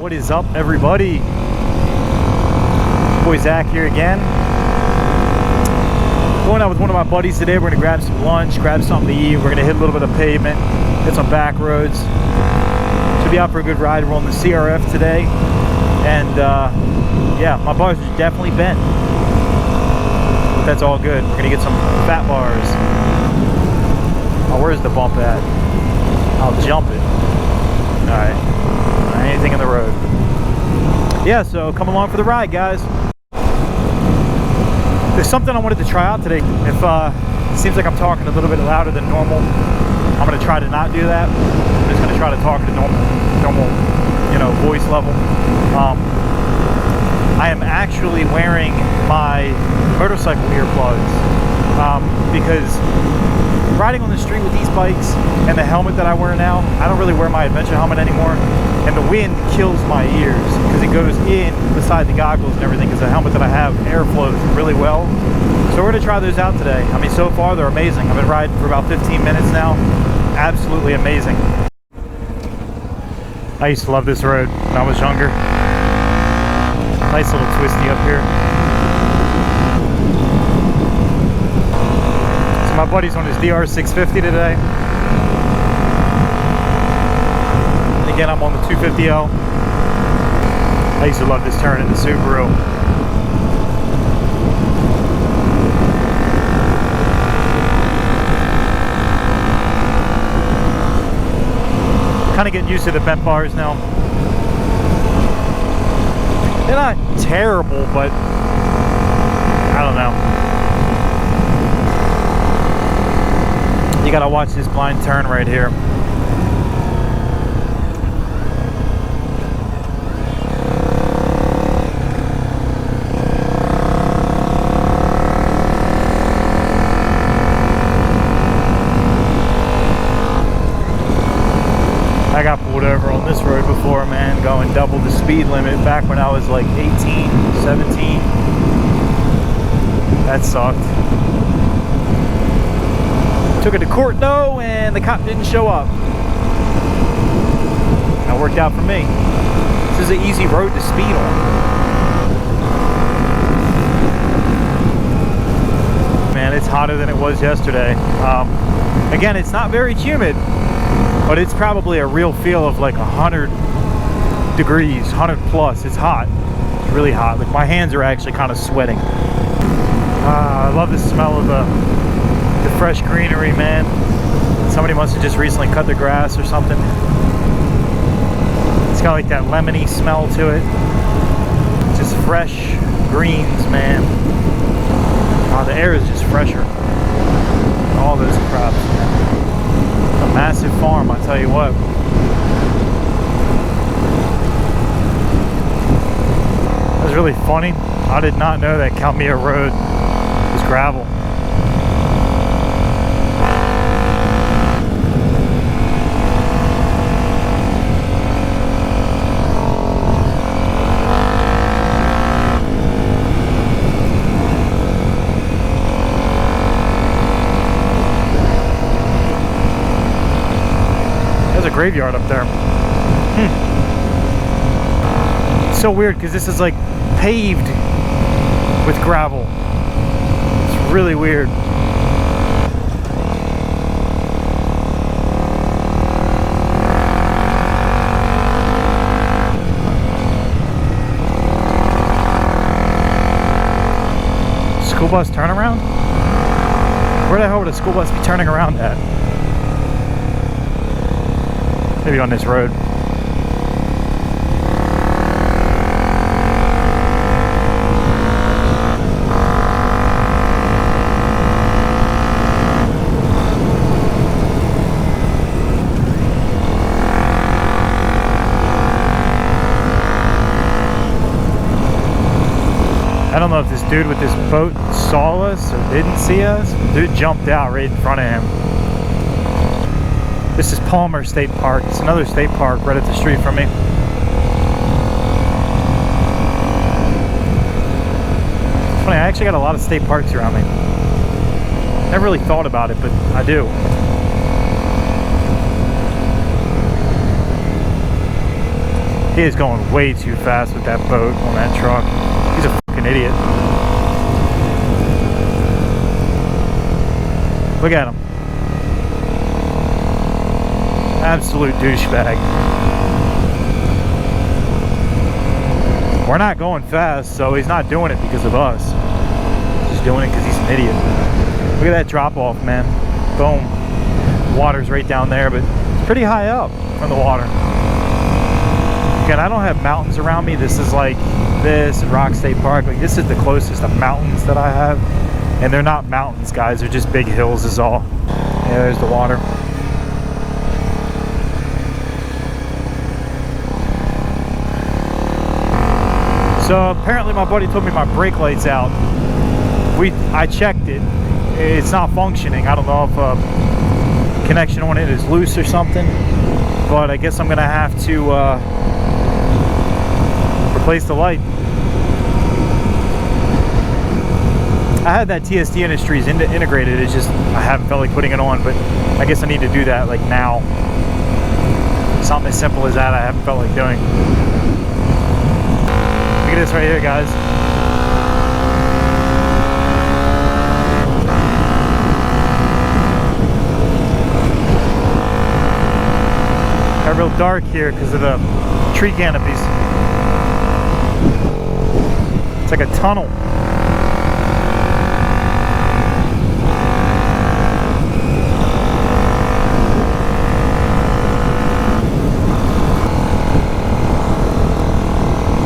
What is up, everybody? Boy Zach here again. Going out with one of my buddies today. We're gonna grab some lunch, grab something to eat. We're gonna hit a little bit of pavement, hit some back roads. Should be out for a good ride. We're on the CRF today, and yeah, my bars are definitely bent. But that's all good. We're gonna get some fat bars. Oh, where's the bump at? I'll jump it. All right. Anything in the road. Yeah, so come along for the ride, guys. There's something I wanted to try out today. If it seems like I'm talking a little bit louder than normal, I'm going to try to not do that. I'm just going to try to talk at a normal, you know, voice level. I am actually wearing my motorcycle earplugs because riding on the street with these bikes and the helmet that I wear now, I don't really wear my adventure helmet anymore, and the wind kills my ears because it goes in beside the goggles and everything, because the helmet that I have airflows really well. So we're going to try those out today. I mean, so far they're amazing. I've been riding for about 15 minutes now. Absolutely amazing. I used to love this road when I was younger. Nice little twisty up here. My buddy's on his DR650 today. And again, I'm on the 250L. I used to love this turn in the Subaru. Kind of getting used to the bent bars now. They're not terrible, but I don't know. You gotta watch this blind turn right here. I got pulled over on this road before, man, going double the speed limit back when I was like 18, 17. That sucked. Took it to court though, and the cop didn't show up. That worked out for me. This is an easy road to speed on. Man, it's hotter than it was yesterday. Again, it's not very humid, but it's probably a real feel of like 100 degrees, 100 plus. It's hot. It's really hot. Like my hands are actually kind of sweating. I love the smell of the fresh greenery, man. Somebody must have just recently cut the grass or something. It's got like that lemony smell to it. Just fresh greens, man. Oh, the air is just fresher. All those crops. A massive farm, I tell you what. That was really funny. I did not know that Calmia Road was gravel. Graveyard up there. It's so weird because this is like paved with gravel. It's really weird. School bus turnaround? Where the hell would a school bus be turning around at? Maybe on this road. I don't know if this dude with this boat saw us or didn't see us. Dude jumped out right in front of him. This is Palmer State Park. It's another state park right up the street from me. It's funny, I actually got a lot of state parks around me. Never really thought about it, but I do. He is going way too fast with that boat on that truck. He's a fucking idiot. Look at him. Absolute douchebag. We're not going fast, so he's not doing it because of us. He's just doing it because he's an idiot. Look at that drop off, man. Boom. Water's right down there, but it's pretty high up from the water. Again, I don't have mountains around me. This is like this and Rock State Park. Like, this is the closest to mountains that I have. And they're not mountains, guys. They're just big hills is all. Yeah, there's the water. So apparently my buddy told me my brake light's out. I checked it. It's not functioning. I don't know if connection on it is loose or something. But I guess I'm gonna have to replace the light. I had that TSD Industries integrated. It's just I haven't felt like putting it on, but I guess I need to do that like now. Something as simple as that I haven't felt like doing. Look at this right here, guys. Got real dark here because of the tree canopies. It's like a tunnel.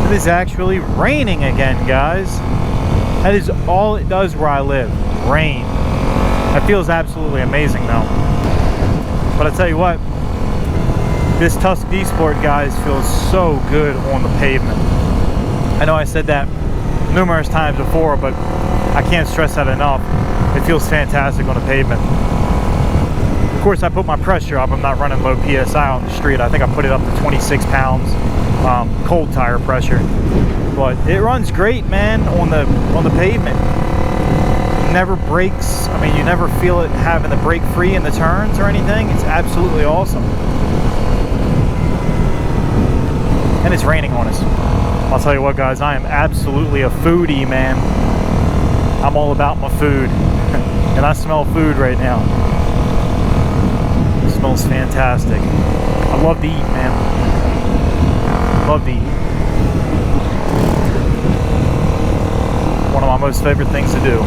It is actually raining again, guys. That is all it does where I live. Rain. That feels absolutely amazing though. But I tell you what, this Tusk D-Sport, guys, feels so good on the pavement. I know I said that numerous times before, but I can't stress that enough. It feels fantastic on the pavement. Of course, I put my pressure up. I'm not running low PSI on the street. I think I put it up to 26 pounds. Cold tire pressure, but it runs great, man, on the pavement. It never breaks. I mean, you never feel it having to break free in the turns or anything. It's absolutely awesome. And it's raining on us. I'll tell you what, guys, I am absolutely a foodie, man. I'm all about my food. And I smell food right now. It smells fantastic. I love to eat, man. Love to eat. One of my most favorite things to do.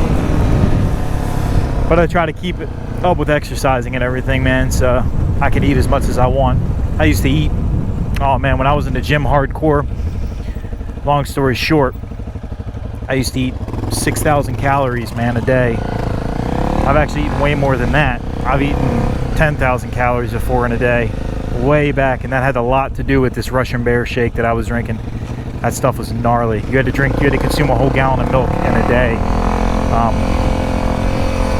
But I try to keep it up with exercising and everything, man, so I can eat as much as I want. I used to eat, oh man, when I was in the gym hardcore, long story short, I used to eat 6,000 calories, man, a day. I've actually eaten way more than that. I've eaten 10,000 calories before in a day. Way back, and that had a lot to do with this Russian Bear shake that I was drinking. That stuff was gnarly. You had to consume a whole gallon of milk in a day.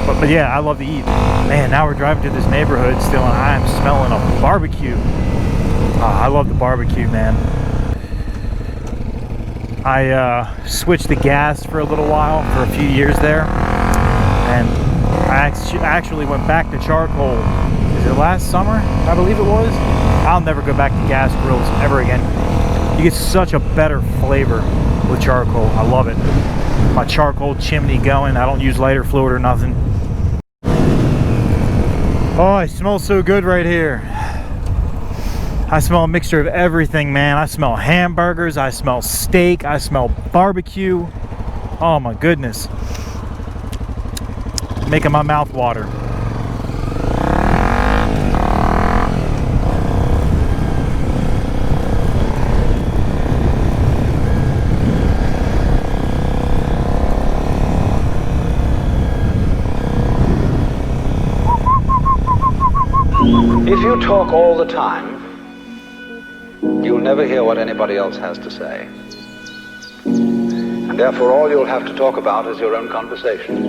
But yeah, I love to eat. Man, now we're driving to this neighborhood still, and I am smelling a barbecue. I love the barbecue, man. I switched to gas for a little while, for a few years there, and I actually went back to charcoal. Is it last summer? I believe it was. I'll never go back to gas grills ever again. You get such a better flavor with charcoal. I love it. My charcoal chimney going. I don't use lighter fluid or nothing. Oh, it smells so good right here. I smell a mixture of everything, man. I smell hamburgers. I smell steak. I smell barbecue. Oh my goodness. Making my mouth water. If you talk all the time, you'll never hear what anybody else has to say. And therefore all you'll have to talk about is your own conversation.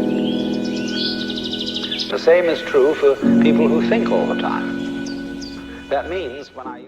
The same is true for people who think all the time. That means when I